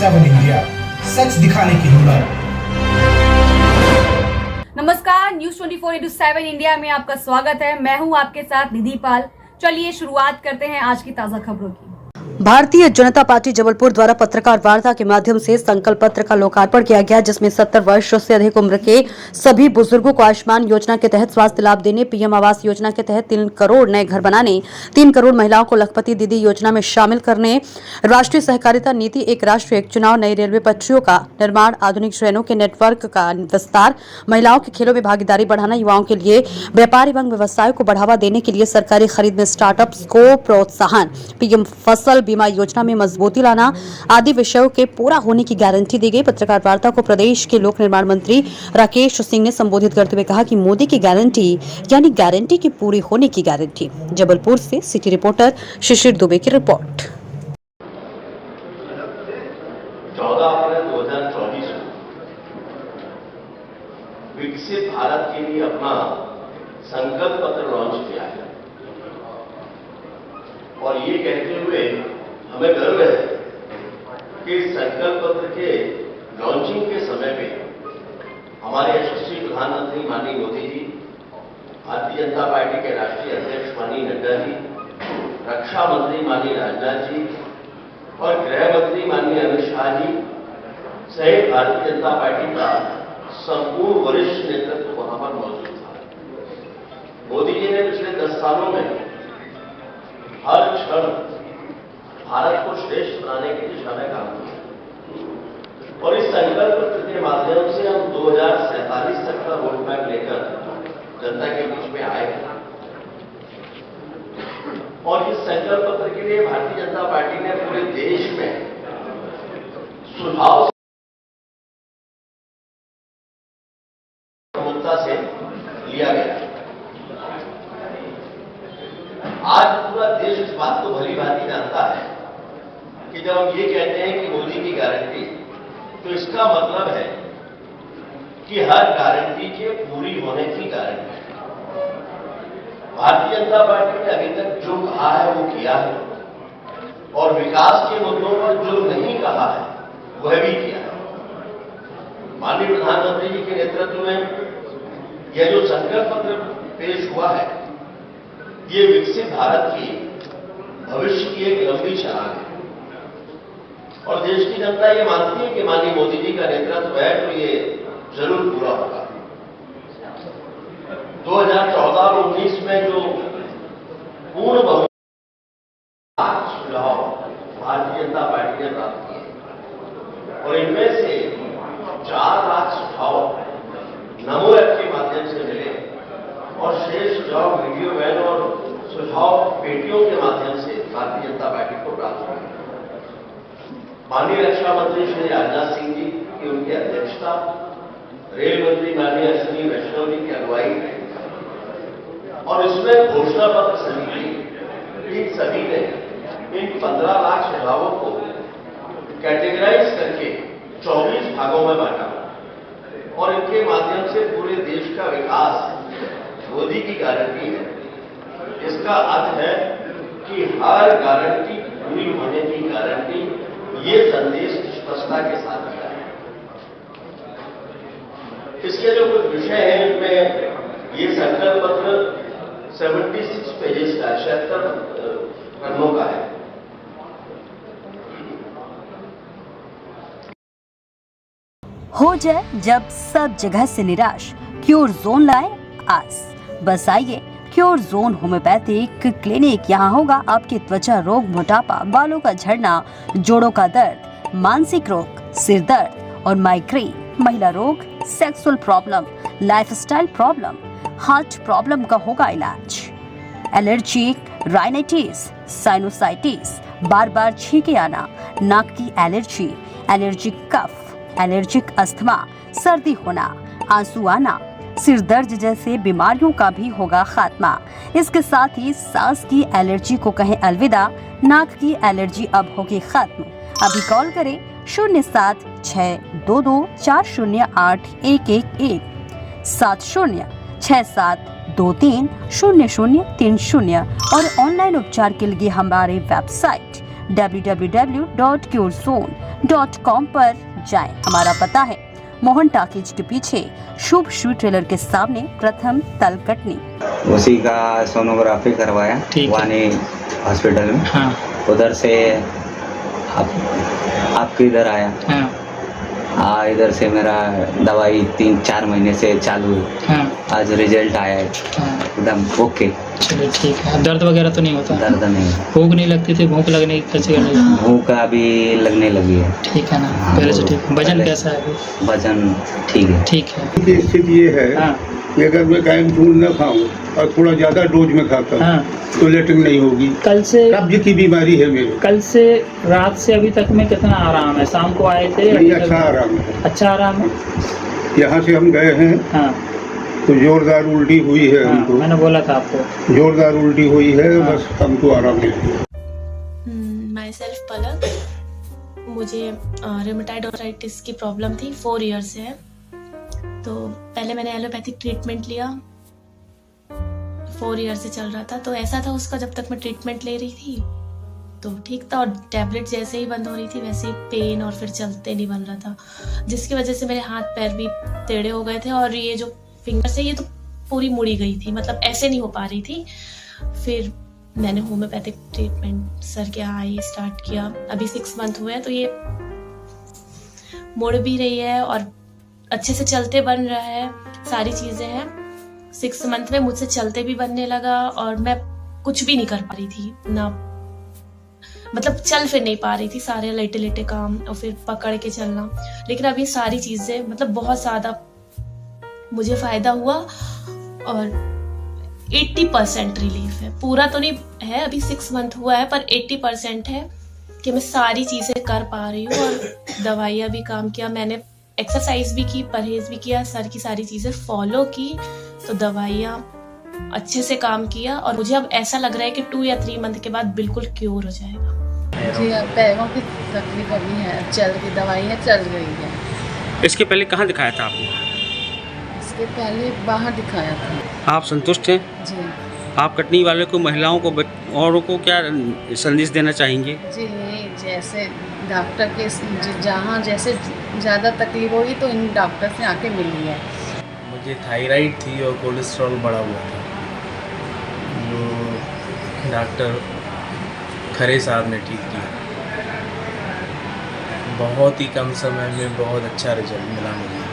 7 India, सच दिखाने की हिम्मत। नमस्कार, न्यूज 24/7 इंडिया में आपका स्वागत है। मैं हूं आपके साथ निधि पाल। चलिए शुरुआत करते हैं आज की ताजा खबरों की। भारतीय जनता पार्टी जबलपुर द्वारा पत्रकार वार्ता के माध्यम से संकल्प पत्र का लोकार्पण किया गया, जिसमें 70 वर्ष से अधिक उम्र के सभी बुजुर्गों को आयुष्मान योजना के तहत स्वास्थ्य लाभ देने, पीएम आवास योजना के तहत 3 करोड़ नए घर बनाने, 3 करोड़ महिलाओं को लखपति दीदी योजना में शामिल करने, राष्ट्रीय सहकारिता नीति, एक राष्ट्र एक चुनाव, नई रेलवे पटरियों का निर्माण, आधुनिक ट्रेनों के नेटवर्क का विस्तार, महिलाओं के खेलों में भागीदारी बढ़ाना, युवाओं के लिए व्यापार एवं व्यवसाय को बढ़ावा देने के लिए सरकारी खरीद में स्टार्टअप्स को प्रोत्साहन, पीएम फसल बीमा योजना में मजबूती लाना आदि विषयों के पूरा होने की गारंटी दी गई। पत्रकार वार्ता को प्रदेश के लोक निर्माण मंत्री राकेश सिंह ने संबोधित करते हुए कहा कि मोदी की गारंटी यानी गारंटी की पूरी होने की गारंटी। जबलपुर से सिटी रिपोर्टर शिशिर दुबे की रिपोर्ट। 14 अप्रैल 2024 को विकसित भारत के लिए अपना संकल्प पत्र लॉन्च किया है और ये कहते हुए हमें गर्व है कि संकल्प पत्र के लॉन्चिंग के समय में हमारे यशस्वी प्रधानमंत्री माननीय मोदी जी, भारतीय जनता पार्टी के राष्ट्रीय अध्यक्ष माननीय नड्डा जी, रक्षा मंत्री माननीय राजनाथ जी और गृह मंत्री माननीय अमित शाह जी सहित भारतीय जनता पार्टी का संपूर्ण वरिष्ठ नेतृत्व वहां पर मौजूद था। मोदी जी ने पिछले 10 सालों में हर क्षण भारत को श्रेष्ठ बनाने की दिशा में काम किया और इस संकल्प पत्र के माध्यम से हम 2047 तक का रोड मैप लेकर जनता के बीच में आए और इस संकल्प पत्र के लिए भारतीय जनता पार्टी ने पूरे देश में सुझाव प्रमुखता से लिया गया। आज पूरा देश इस बात को भली भांति जानता है कि जब हम ये कहते हैं कि मोदी की गारंटी, तो इसका मतलब है कि हर गारंटी के पूरी होने की गारंटी। भारतीय जनता पार्टी ने अभी तक जो कहा है वो किया है और विकास के मुद्दों पर जो नहीं कहा है वह भी किया है। माननीय प्रधानमंत्री जी के नेतृत्व में यह जो संकल्प पत्र पेश हुआ है, ये विकसित भारत की भविष्य की एक लंबी छलांग है और देश की जनता ये मानती है कि माननीय मोदी जी का नेतृत्व है तो ये जरूर पूरा होगा। 2014 और 19 में जो पूर्ण बहुमत सुझाव भारतीय जनता पार्टी ने प्राप्त किए और इनमें से 4 लाख सुझाव नमो ऐप के माध्यम से मिले और शेष जवाब वीडियो वैन और सुझाव पेटियों के माध्यम से भारतीय जनता पार्टी को प्राप्त हुए। माननीय रक्षा मंत्री श्री राजनाथ सिंह जी की उनकी अध्यक्षता, रेल मंत्री माननीय अश्विनी वैष्णव जी की अगुवाई और इसमें घोषणा पत्र समिति इन सभी ने इन 15 लाख सुझावों को कैटेगराइज करके 24 भागों में बांटा और इनके माध्यम से पूरे देश का विकास मोदी की गारंटी है। इसका अर्थ है कि हर गारंटी पूरी होने की गारंटी, ये संदेश स्पष्टता के साथ दिया है। इसके जो कुछ विषय हैं इनमें ये संकल्प पत्र 76 पेजेस का 76 पन्नों का है। हो जाए जब सब जगह से निराश, क्योर जोन लाए आस। बस आइए क्योर जोन होम्योपैथिक क्लिनिक। यहाँ होगा आपके त्वचा रोग, मोटापा, बालों का झड़ना, जोड़ों का दर्द, मानसिक रोग, सिर दर्द और माइग्रेन, महिला रोग, sexual problem, lifestyle problem, heart problem का होगा इलाज। एलर्जी, राइनाइटिस, साइनोसाइटिस, बार बार छींके आना, नाक की एलर्जी, एलर्जिक कफ, एलर्जिक अस्थमा, सर्दी होना, आंसू आना, सिर दर्द जैसे बीमारियों का भी होगा खात्मा। इसके साथ ही सांस की एलर्जी को कहें अलविदा, नाक की एलर्जी अब होगी खत्म। अभी कॉल करें 0762240811 7067230030 और ऑनलाइन उपचार के लिए हमारे वेबसाइट www.curezone www.mohantalkies.com पर जाएं। हमारा पता है मोहन टाकीज के पीछे शुभ शू ट्रेलर के सामने प्रथम तलकटनी। उसी का सोनोग्राफी करवाया वानी हॉस्पिटल में। हाँ। उधर से आपके इधर आया। हाँ। इधर से मेरा दवाई 3-4 महीने से चालू है। हाँ। आज रिजल्ट आया है। हाँ। एकदम ओके। चलिए ठीक है। दर्द वगैरह तो नहीं होता? दर्द नहीं। भूख नहीं लगती थी? भूख लगने कैसे करने लगी? भूख अभी लगने लगी है। ठीक है ना? हाँ, पहले से ठीक है। वजन कैसा है अभी? वजन ठीक है। ठीक है। की स्थिति ये है हाँ। कि अगर मैं कायम फूल न खाऊं और थोड़ा ज्यादा डोज में खाता हूं हाँ। तो लेटरिन नहीं होगी। कल से कब्ज की बीमारी है मेरे। कल से रात से अभी तक में कितना आराम है? शाम को आए थे? नहीं, अच्छा आराम है। अच्छा आराम है। यहाँ से हम गए हैं हाँ। तो जोरदार उल्टी हुई है। हाँ, हमको मैंने बोला था आपको जोरदार उल्टी हुई है। हाँ। बस हमको आराम मिल गया। माई सेल्फ पलक। मुझे रेमेटाइड आर्थराइटिस की प्रॉब्लम थी, 4 ईयर से है। तो पहले मैंने एलोपैथिक ट्रीटमेंट लिया, 4 ईयर से चल रहा था। तो ऐसा था उसका, जब तक मैं ट्रीटमेंट ले रही थी तो ठीक था, और टैबलेट जैसे ही बंद हो रही थी वैसे ही पेन और फिर चलते नहीं बन रहा था, जिसकी वजह से मेरे हाथ पैर भी टेढ़े हो गए थे। और ये जो फिंगर से ये तो पूरी मुड़ी गई थी, मतलब ऐसे नहीं हो पा रही थी। फिर मैंने होम्योपैथिक ट्रीटमेंट सर के यहाँ ये स्टार्ट किया। अभी 6 मंथ हुए हैं, तो ये मुड़ भी रही है और अच्छे से चलते बन रहा है, सारी चीज़ें हैं। 6 मंथ में मुझसे चलते भी बनने लगा और मैं कुछ भी नहीं कर पा रही थी ना, मतलब चल फिर नहीं पा रही थी, सारे लेटे लेटे काम और फिर पकड़ के चलना। लेकिन अब ये सारी चीज़ें मतलब बहुत ज़्यादा मुझे फ़ायदा हुआ और 80% रिलीफ है। पूरा तो नहीं है, अभी 6 मंथ हुआ है, पर 80% है कि मैं सारी चीज़ें कर पा रही हूँ। और दवाइयाँ भी काम किया, मैंने एक्सरसाइज भी की, परहेज भी किया, सर की सारी चीज़ें फॉलो की, तो दवाइयाँ अच्छे से काम किया। और मुझे अब ऐसा लग रहा है कि 2 या 3 मंथ के बाद बिल्कुल क्योर हो जाएगा। जी, पैरों की तकलीफ अभी है, चल की दवाई है, चल रही है। इसके पहले कहाँ दिखाया था आपने? इसके पहले बाहर दिखाया था। आप संतुष्ट हैं? जी। आप कटनी वाले को, महिलाओं को, औरों को क्या संदेश देना चाहेंगे? जी, जैसे डॉक्टर के जहाँ जैसे ज़्यादा तकलीफ होगी तो इन डॉक्टर से आके मिलिए। मुझे थायराइड थी और कोलेस्ट्रॉल बढ़ा हुआ था, जो डॉक्टर खरे साहब ने ठीक किया। बहुत ही कम समय में बहुत अच्छा रिजल्ट मिला मुझे।